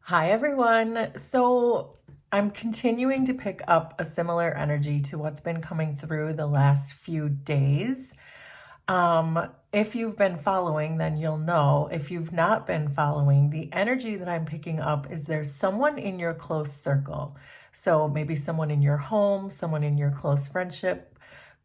Hi, everyone. So I'm continuing to pick up a similar energy to what's been coming through the last few days. If you've been following, then you'll know. If you've not been following, the energy that I'm picking up is there's someone in your close circle. So maybe someone in your home, someone in your close friendship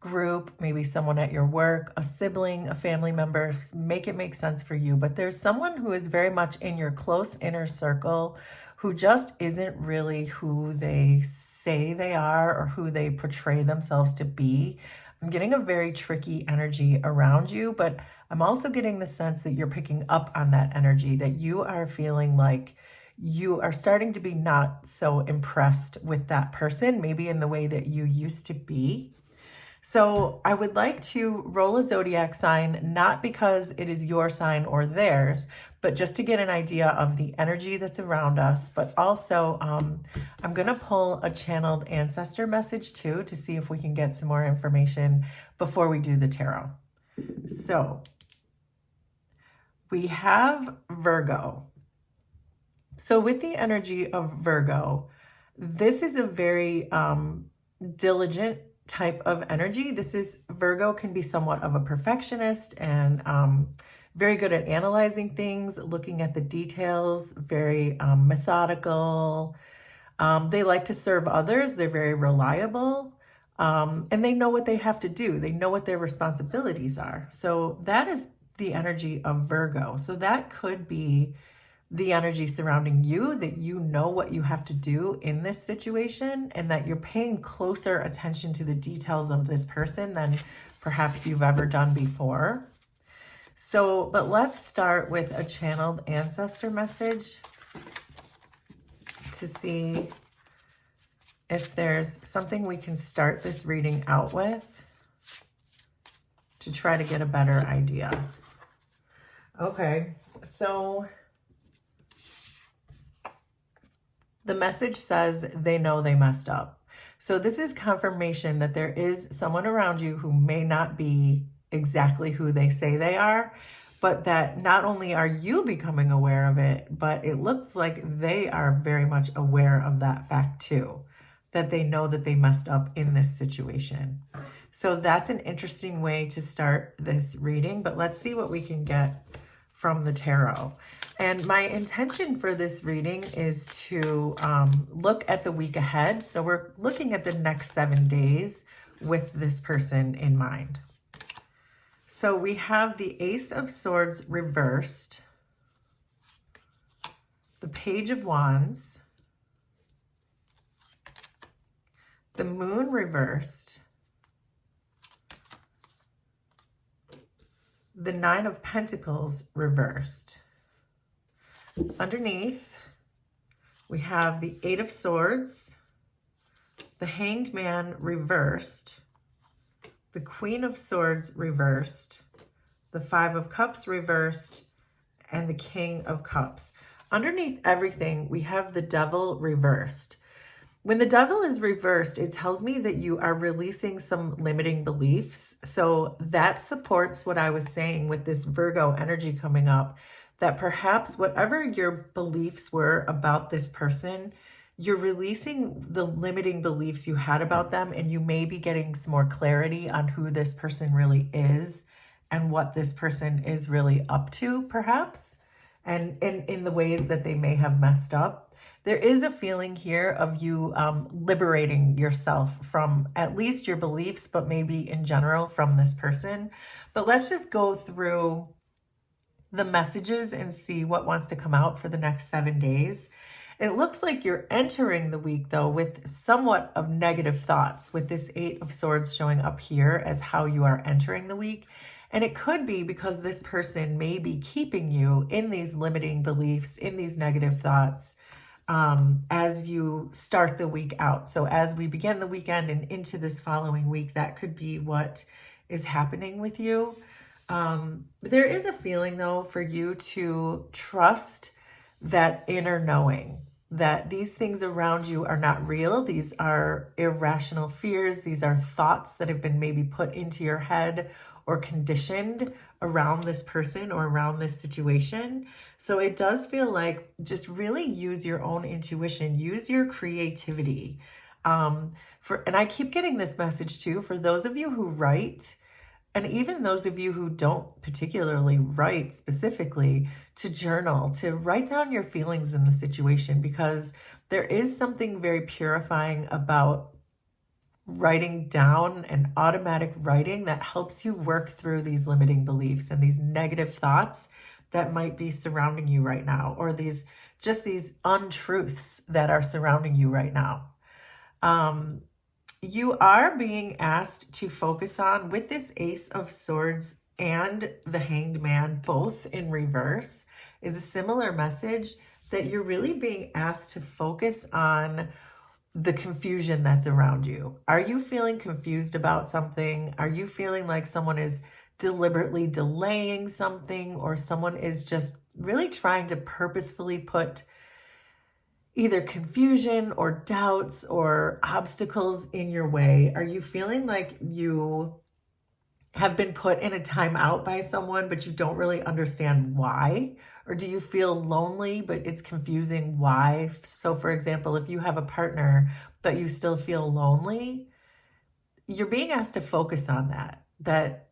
group, maybe someone at your work, a sibling, a family member, make it make sense for you. But there's someone who is very much in your close inner circle who just isn't really who they say they are or who they portray themselves to be. I'm getting a very tricky energy around you, but I'm also getting the sense that you're picking up on that energy, that you are feeling like you are starting to be not so impressed with that person, maybe in the way that you used to be. So I would like to roll a zodiac sign, not because it is your sign or theirs, but just to get an idea of the energy that's around us. But also, I'm going to pull a channeled ancestor message too to see if we can get some more information before we do the tarot. So we have Virgo. So with the energy of Virgo, this is a very diligent type of energy. Virgo can be somewhat of a perfectionist and very good at analyzing things, looking at the details, very methodical. They like to serve others. They're very reliable. And they know what they have to do. They know what their responsibilities are. So that is the energy of Virgo. So that could be the energy surrounding you, that you know what you have to do in this situation and that you're paying closer attention to the details of this person than perhaps you've ever done before. So, but let's start with a channeled ancestor message to see if there's something we can start this reading out with to try to get a better idea. Okay, so the message says they know they messed up. So this is confirmation that there is someone around you who may not be exactly who they say they are, but that not only are you becoming aware of it, but it looks like they are very much aware of that fact too, that they know that they messed up in this situation. So that's an interesting way to start this reading, but let's see what we can get from the tarot. And my intention for this reading is to look at the week ahead. So we're looking at the next 7 days with this person in mind. So we have the Ace of Swords reversed, the Page of Wands, the Moon reversed, the Nine of Pentacles reversed. Underneath, we have the Eight of Swords, the Hanged Man reversed, the Queen of Swords reversed, the Five of Cups reversed, and the King of Cups. Underneath everything, we have the Devil reversed. When the Devil is reversed, it tells me that you are releasing some limiting beliefs. So that supports what I was saying with this Virgo energy coming up, that perhaps whatever your beliefs were about this person, you're releasing the limiting beliefs you had about them, and you may be getting some more clarity on who this person really is and what this person is really up to, perhaps, and in the ways that they may have messed up. There is a feeling here of you liberating yourself from at least your beliefs, but maybe in general from this person. But let's just go through the messages and see what wants to come out for the next 7 days. It looks like you're entering the week, though, with somewhat of negative thoughts, with this Eight of Swords showing up here as how you are entering the week. And it could be because this person may be keeping you in these limiting beliefs, in these negative thoughts, as you start the week out. So as we begin the weekend and into this following week, that could be what is happening with you. There is a feeling, though, for you to trust that inner knowing that these things around you are not real. These are irrational fears. These are thoughts that have been maybe put into your head or conditioned around this person or around this situation. So it does feel like just really use your own intuition, use your creativity. And I keep getting this message too, for those of you who write, and even those of you who don't particularly write specifically, to journal, to write down your feelings in the situation, because there is something very purifying about writing down and automatic writing that helps you work through these limiting beliefs and these negative thoughts that might be surrounding you right now, or these untruths that are surrounding you right now. You are being asked to focus on, with this Ace of Swords and the Hanged Man both in reverse, is a similar message that you're really being asked to focus on the confusion that's around you. Are you feeling confused about something? Are you feeling like someone is deliberately delaying something, or someone is just really trying to purposefully put either confusion or doubts or obstacles in your way? Are you feeling like you have been put in a timeout by someone, but you don't really understand why? Or do you feel lonely, but it's confusing why? So for example, if you have a partner, but you still feel lonely, you're being asked to focus on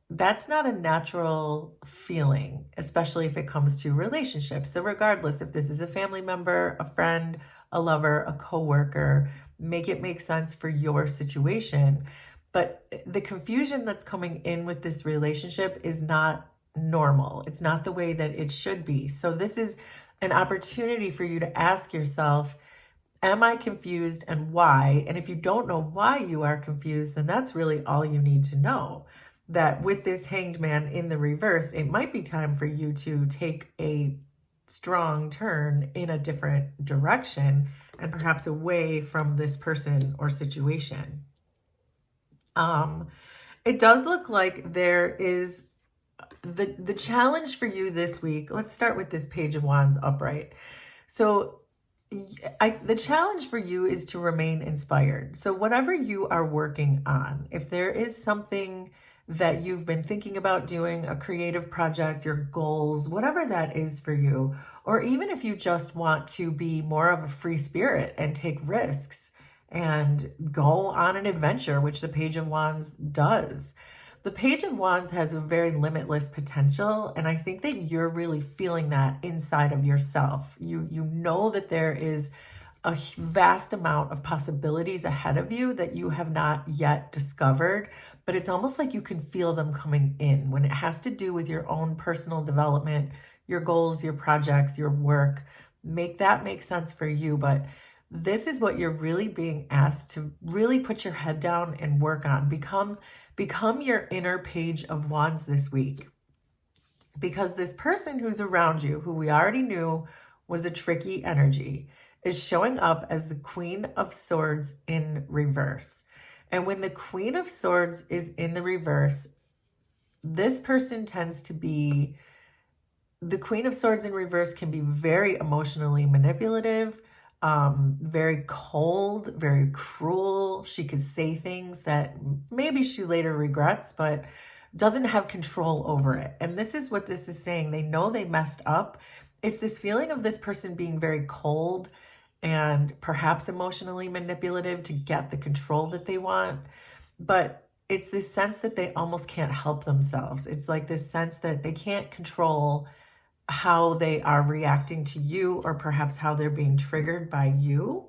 that's not a natural feeling, especially if it comes to relationships. So regardless if this is a family member, a friend, a lover, a coworker, make it make sense for your situation. But the confusion that's coming in with this relationship is not normal. It's not the way that it should be. So this is an opportunity for you to ask yourself, am I confused, and why? And if you don't know why you are confused, then that's really all you need to know. That with this Hanged Man in the reverse, it might be time for you to take a strong turn in a different direction, and perhaps away from this person or situation. It does look like there is the challenge for you this week. Let's start with this Page of Wands upright. So the challenge for you is to remain inspired. So whatever you are working on, if there is something that you've been thinking about doing, a creative project, your goals, whatever that is for you, or even if you just want to be more of a free spirit and take risks and go on an adventure, which the Page of Wands does. The Page of Wands has a very limitless potential, and I think that you're really feeling that inside of yourself. You know that there is a vast amount of possibilities ahead of you that you have not yet discovered, but it's almost like you can feel them coming in when it has to do with your own personal development, your goals, your projects, your work. Make that make sense for you. But this is what you're really being asked to really put your head down and work on. Become your inner Page of Wands this week. Because this person who's around you, who we already knew was a tricky energy, is showing up as the Queen of Swords in reverse. And when the Queen of Swords is in the reverse, this person tends to be, the Queen of Swords in reverse can be very emotionally manipulative, very cold, very cruel. She could say things that maybe she later regrets, but doesn't have control over it. And this is what this is saying. They know they messed up. It's this feeling of this person being very cold and perhaps emotionally manipulative to get the control that they want. But it's this sense that they almost can't help themselves. It's like this sense that they can't control how they are reacting to you, or perhaps how they're being triggered by you.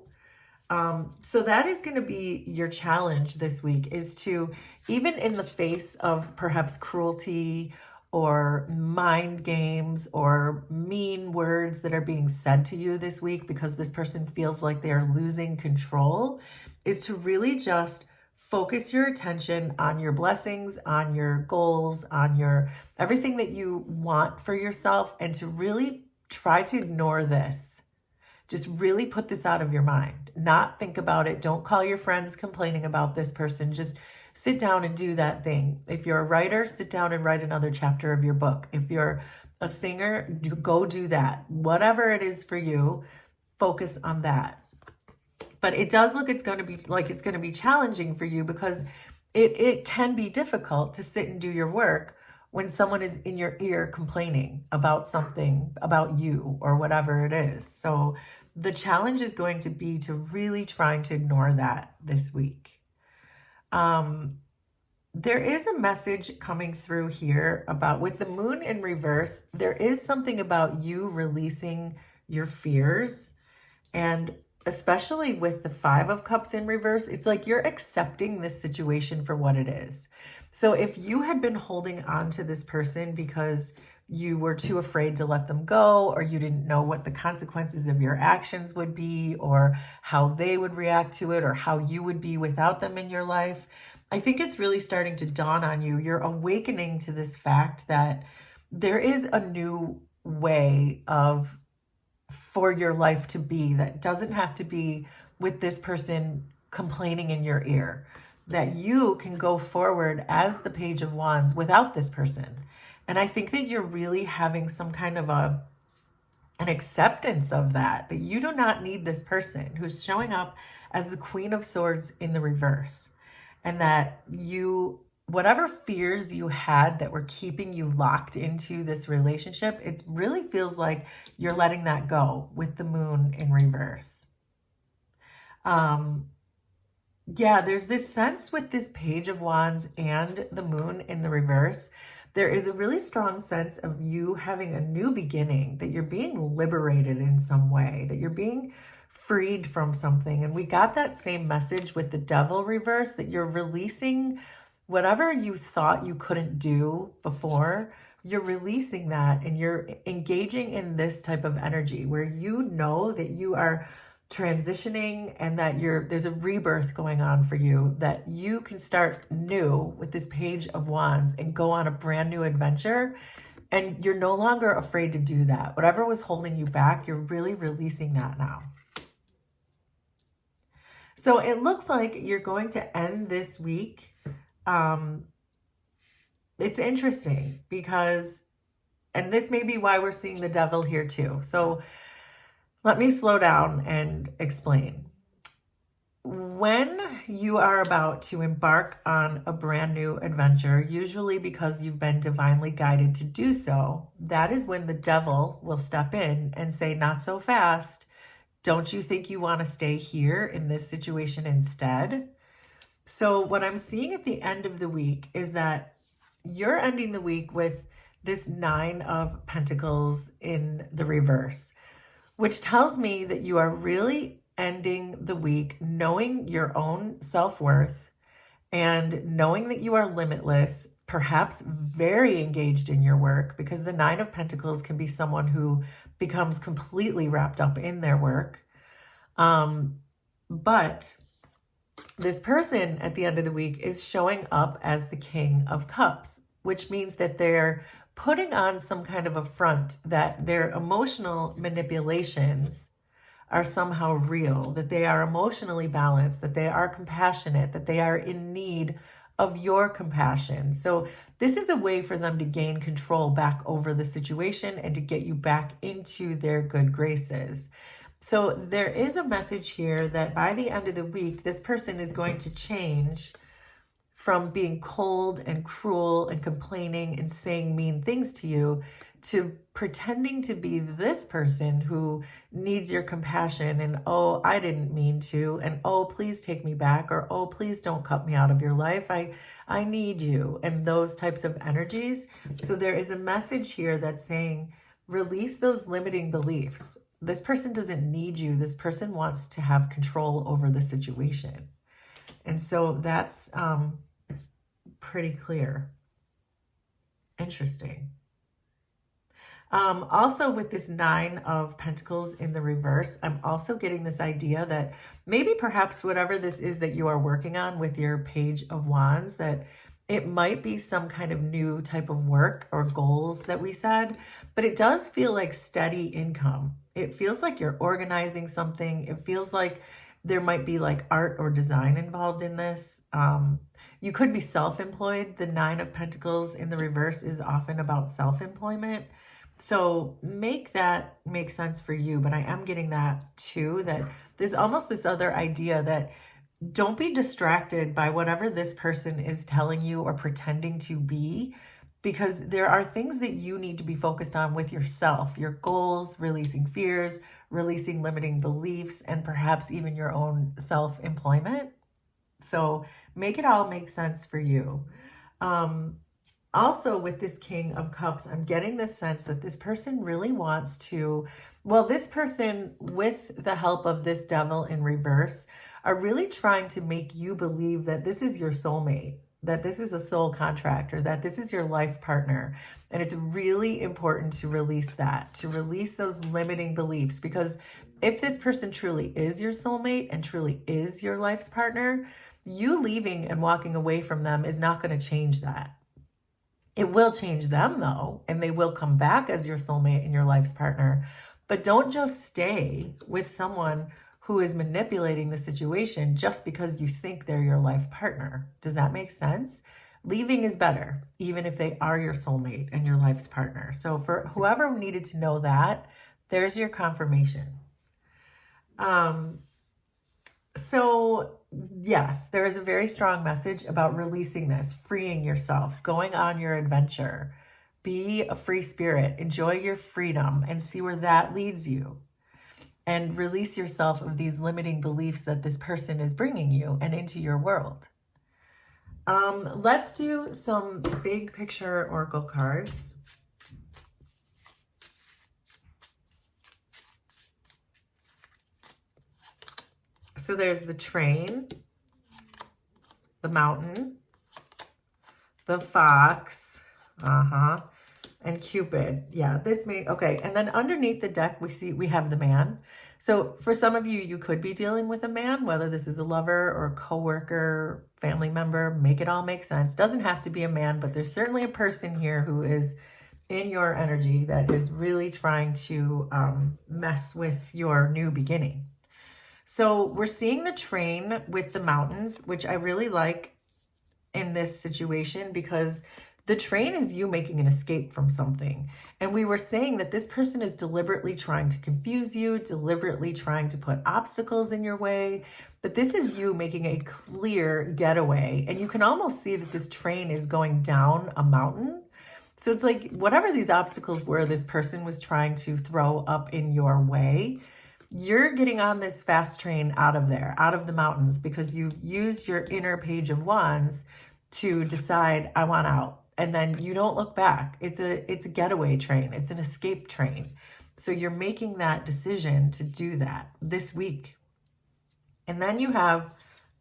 So that is going to be your challenge this week, is to, even in the face of perhaps cruelty or mind games or mean words that are being said to you this week because this person feels like they're losing control, is to really just focus your attention on your blessings, on your goals, on your everything that you want for yourself, and to really try to ignore this. Just really put this out of your mind. Not think about it. Don't call your friends complaining about this person. Just sit down and do that thing. If you're a writer, sit down and write another chapter of your book. If you're a singer, go do that. Whatever it is for you, focus on that. But it does look it's going to be challenging for you, because it can be difficult to sit and do your work when someone is in your ear complaining about something about you or whatever it is. So the challenge is going to be to really trying to ignore that this week. There is a message coming through here about, with the moon in reverse, there is something about you releasing your fears. And especially with the 5 of Cups in reverse, it's like you're accepting this situation for what it is. So if you had been holding on to this person because you were too afraid to let them go, or you didn't know what the consequences of your actions would be, or how they would react to it, or how you would be without them in your life, I think it's really starting to dawn on you. You're awakening to this fact that there is a new way of for your life to be that doesn't have to be with this person complaining in your ear, that you can go forward as the Page of Wands without this person. And I think that you're really having some kind of an acceptance of that you do not need this person who's showing up as the Queen of Swords in the reverse. And that you, whatever fears you had that were keeping you locked into this relationship, it really feels like you're letting that go with the moon in reverse. Yeah, there's this sense with this Page of Wands and the moon in the reverse. There is a really strong sense of you having a new beginning, that you're being liberated in some way, that you're being freed from something. And we got that same message with the Devil reverse, that you're releasing whatever you thought you couldn't do before. You're releasing that, and you're engaging in this type of energy where you know that you are transitioning and that there's a rebirth going on for you, that you can start new with this Page of Wands and go on a brand new adventure. And you're no longer afraid to do that. Whatever was holding you back, you're really releasing that now. So it looks like you're going to end this week. It's interesting because, and this may be why we're seeing the Devil here too. So let me slow down and explain. When you are about to embark on a brand new adventure, usually because you've been divinely guided to do so, that is when the Devil will step in and say, not so fast. Don't you think you want to stay here in this situation instead? So what I'm seeing at the end of the week is that you're ending the week with this 9 of Pentacles in the reverse, which tells me that you are really ending the week knowing your own self-worth and knowing that you are limitless, perhaps very engaged in your work, because the 9 of Pentacles can be someone who becomes completely wrapped up in their work. But this person at the end of the week is showing up as the King of Cups, which means that they're putting on some kind of a front, that their emotional manipulations are somehow real, that they are emotionally balanced, that they are compassionate, that they are in need of your compassion. So this is a way for them to gain control back over the situation and to get you back into their good graces. So there is a message here that by the end of the week, this person is going to change from being cold and cruel and complaining and saying mean things to you to pretending to be this person who needs your compassion and, oh, I didn't mean to, and oh, please take me back, or oh, please don't cut me out of your life. I need you, and those types of energies. So there is a message here that's saying, release those limiting beliefs. This person doesn't need you. This person wants to have control over the situation. And so that's pretty clear. Interesting. Also with this 9 of Pentacles in the reverse, I'm also getting this idea that maybe perhaps whatever this is that you are working on with your Page of Wands, that it might be some kind of new type of work or goals that we said, but it does feel like steady income. It feels like you're organizing something. It feels like there might be like art or design involved in this. You could be self-employed. The 9 of Pentacles in the reverse is often about self-employment. So make that make sense for you. But I am getting that too, that there's almost this other idea that don't be distracted by whatever this person is telling you or pretending to be. because there are things that you need to be focused on with yourself, your goals, releasing fears, releasing limiting beliefs, and perhaps even your own self-employment. So make it all make sense for you. Also, with this King of Cups, I'm getting this sense that this person really wants to, well, this person, with the help of this devil in reverse, are really trying to make you believe that this is your soulmate, that this is a soul contract, or that this is your life partner. And it's really important to release that, to release those limiting beliefs, because if this person truly is your soulmate and truly is your life's partner, you leaving and walking away from them is not going to change that. It will change them though, and they will come back as your soulmate and your life's partner. But don't just stay with someone who is manipulating the situation just because you think they're your life partner. Does that make sense? Leaving is better, even if they are your soulmate and your life's partner. So for whoever needed to know that, there's your confirmation. So yes, there is a very strong message about releasing this, freeing yourself, going on your adventure. Be a free spirit, enjoy your freedom, and see where that leads you. And release yourself of these limiting beliefs that this person is bringing you and into your world. Let's do some big picture oracle cards. So there's the train, the mountain, the fox, and Cupid. Yeah, this may, okay. And then underneath the deck, we have the man. So for some of you, you could be dealing with a man, whether this is a lover or a coworker, family member, make it all make sense. Doesn't have to be a man, but there's certainly a person here who is in your energy that is really trying to mess with your new beginning. So we're seeing the train with the mountains, which I really like in this situation, because the train is you making an escape from something. And we were saying that this person is deliberately trying to confuse you, deliberately trying to put obstacles in your way. But this is you making a clear getaway. And you can almost see that this train is going down a mountain. So it's like whatever these obstacles were this person was trying to throw up in your way, you're getting on this fast train out of there, out of the mountains, because you've used your inner Page of Wands to decide, I want out. And then you don't look back. It's a getaway train. It's an escape train. So you're making that decision to do that this week. And then you have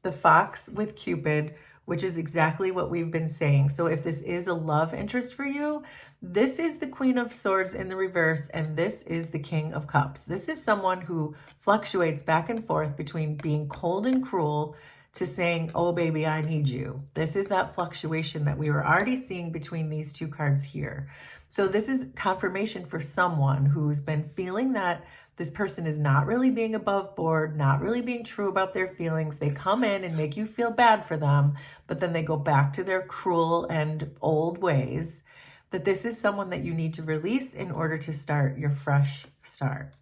the fox with Cupid, which is exactly what we've been saying. So if this is a love interest for you, this is the Queen of Swords in the reverse, and this is the King of Cups. This is someone who fluctuates back and forth between being cold and cruel to saying, oh, baby, I need you. This is that fluctuation that we were already seeing between these two cards here. So this is confirmation for someone who's been feeling that this person is not really being above board, not really being true about their feelings. They come in and make you feel bad for them, but then they go back to their cruel and old ways. That this is someone that you need to release in order to start your fresh start.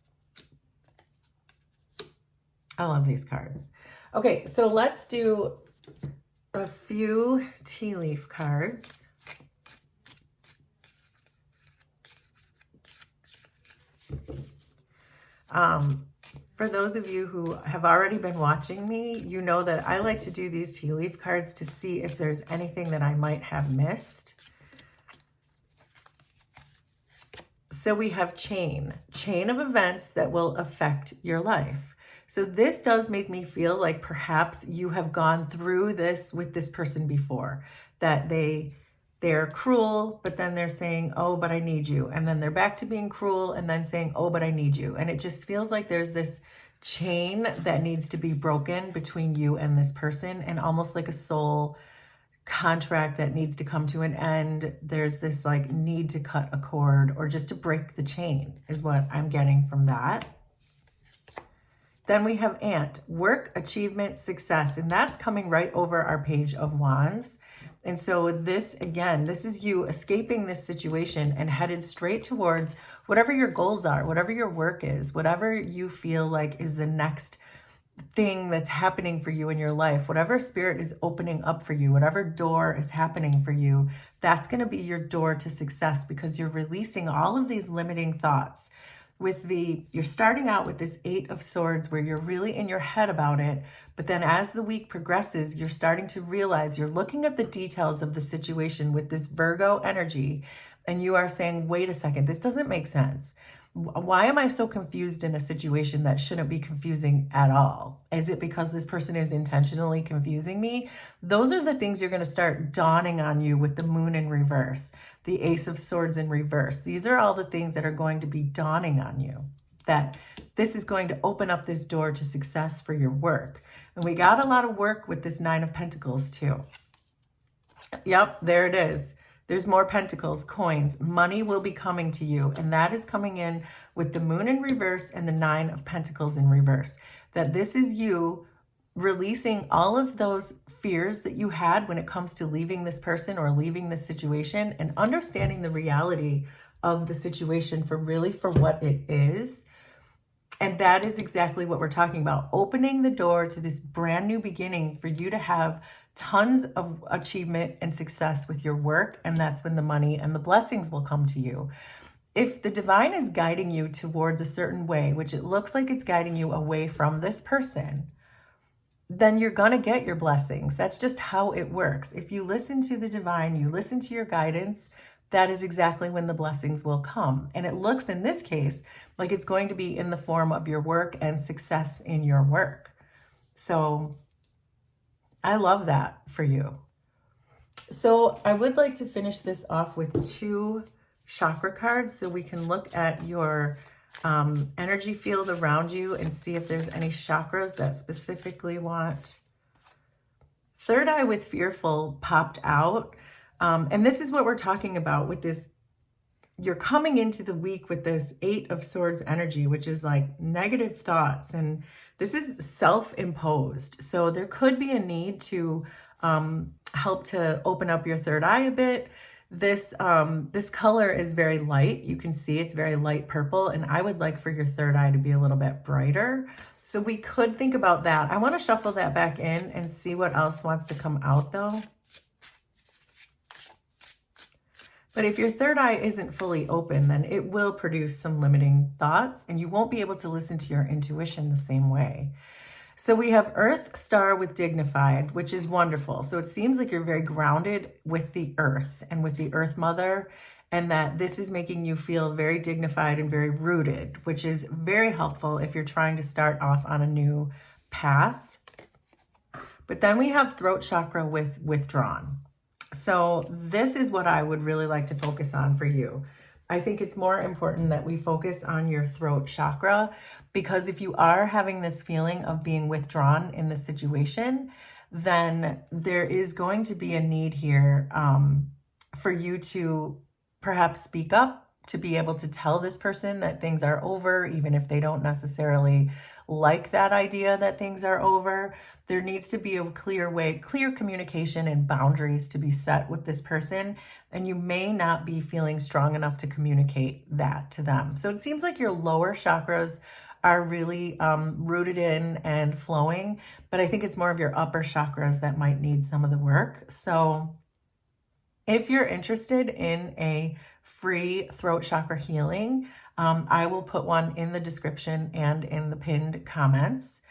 I love these cards. Okay, so let's do a few tea leaf cards. For those of you who have already been watching me, you know that I like to do these tea leaf cards to see if there's anything that I might have missed. So we have chain of events that will affect your life. So this does make me feel like perhaps you have gone through this with this person before, that they're cruel, but then they're saying, oh, but I need you. And then they're back to being cruel and then saying, oh, but I need you. And it just feels like there's this chain that needs to be broken between you and this person, and almost like a soul contract that needs to come to an end. There's this like need to cut a cord or just to break the chain is what I'm getting from that. Then we have Ant, work, achievement, success, and that's coming right over our Page of Wands. And so this, again, this is you escaping this situation and headed straight towards whatever your goals are, whatever your work is, whatever you feel like is the next thing that's happening for you in your life, whatever spirit is opening up for you, whatever door is happening for you, that's going to be your door to success, because you're releasing all of these limiting thoughts. You're starting out with this 8 of Swords where you're really in your head about it, but then as the week progresses, you're starting to realize, you're looking at the details of the situation with this Virgo energy, and you are saying, wait a second, this doesn't make sense. Why am I so confused in a situation that shouldn't be confusing at all? Is it because this person is intentionally confusing me? Those are the things you're going to start dawning on you with the Moon in reverse, the Ace of Swords in reverse. These are all the things that are going to be dawning on you, that this is going to open up this door to success for your work. And we got a lot of work with this 9 of Pentacles too. Yep, there it is. There's more pentacles, coins. Money will be coming to you, and that is coming in with the Moon in reverse and the 9 of Pentacles in reverse. That this is you releasing all of those fears that you had when it comes to leaving this person or leaving this situation, and understanding the reality of the situation for what it is. And that is exactly what we're talking about. Opening the door to this brand new beginning for you to have tons of achievement and success with your work. And that's when the money and the blessings will come to you. If the divine is guiding you towards a certain way, which it looks like it's guiding you away from this person, then you're going to get your blessings. That's just how it works. If you listen to the divine, you listen to your guidance, that is exactly when the blessings will come. And it looks in this case like it's going to be in the form of your work and success in your work. So I love that for you. So I would like to finish this off with 2 chakra cards so we can look at your energy field around you and see if there's any chakras that specifically want. Third eye with fearful popped out. And this is what we're talking about with this. You're coming into the week with this 8 of Swords energy, which is like negative thoughts. And this is self-imposed. So there could be a need to help to open up your third eye a bit. This color is very light. You can see it's very light purple. And I would like for your third eye to be a little bit brighter. So we could think about that. I want to shuffle that back in and see what else wants to come out though. But if your third eye isn't fully open, then it will produce some limiting thoughts and you won't be able to listen to your intuition the same way. So we have Earth Star with Dignified, which is wonderful. So it seems like you're very grounded with the Earth and with the Earth Mother, and that this is making you feel very dignified and very rooted, which is very helpful if you're trying to start off on a new path. But then we have Throat Chakra with Withdrawn. So this is what I would really like to focus on for you. I think it's more important that we focus on your throat chakra, because if you are having this feeling of being withdrawn in this situation, then there is going to be a need here for you to perhaps speak up, to be able to tell this person that things are over, even if they don't necessarily like that idea that things are over. There needs to be a clear communication and boundaries to be set with this person. And you may not be feeling strong enough to communicate that to them. So it seems like your lower chakras are really rooted in and flowing, but I think it's more of your upper chakras that might need some of the work. So if you're interested in a free throat chakra healing, I will put one in the description and in the pinned comments.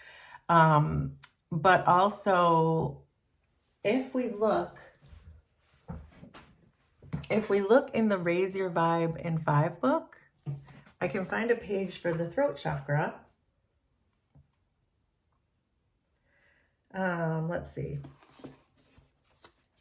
But also, if we look in the Raise Your Vibe in 5 book, I can find a page for the throat chakra. Let's see.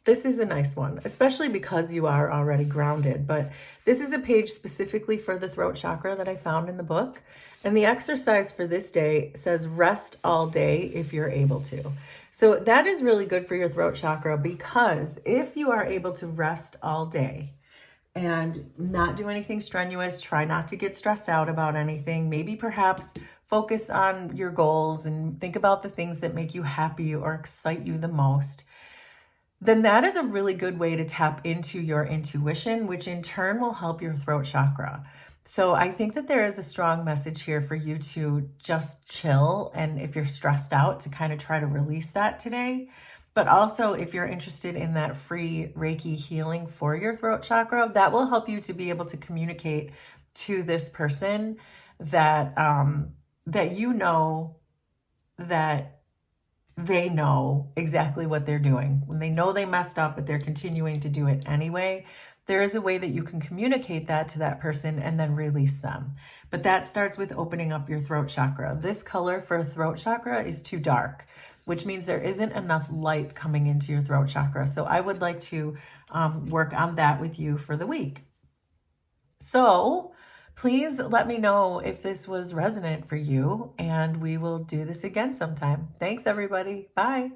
This is a nice one, especially because you are already grounded, but this is a page specifically for the throat chakra that I found in the book. And the exercise for this day says rest all day if you're able to. So that is really good for your throat chakra, because if you are able to rest all day and not do anything strenuous, try not to get stressed out about anything, maybe perhaps focus on your goals and think about the things that make you happy or excite you the most, then that is a really good way to tap into your intuition, which in turn will help your throat chakra. So I think that there is a strong message here for you to just chill. And if you're stressed out, to kind of try to release that today. But also, if you're interested in that free Reiki healing for your throat chakra, that will help you to be able to communicate to this person that that you know that they know exactly what they're doing. When they know they messed up, but they're continuing to do it anyway, there is a way that you can communicate that to that person and then release them. But that starts with opening up your throat chakra. This color for throat chakra is too dark, which means there isn't enough light coming into your throat chakra. So I would like to work on that with you for the week. So please let me know if this was resonant for you, and we will do this again sometime. Thanks, everybody. Bye.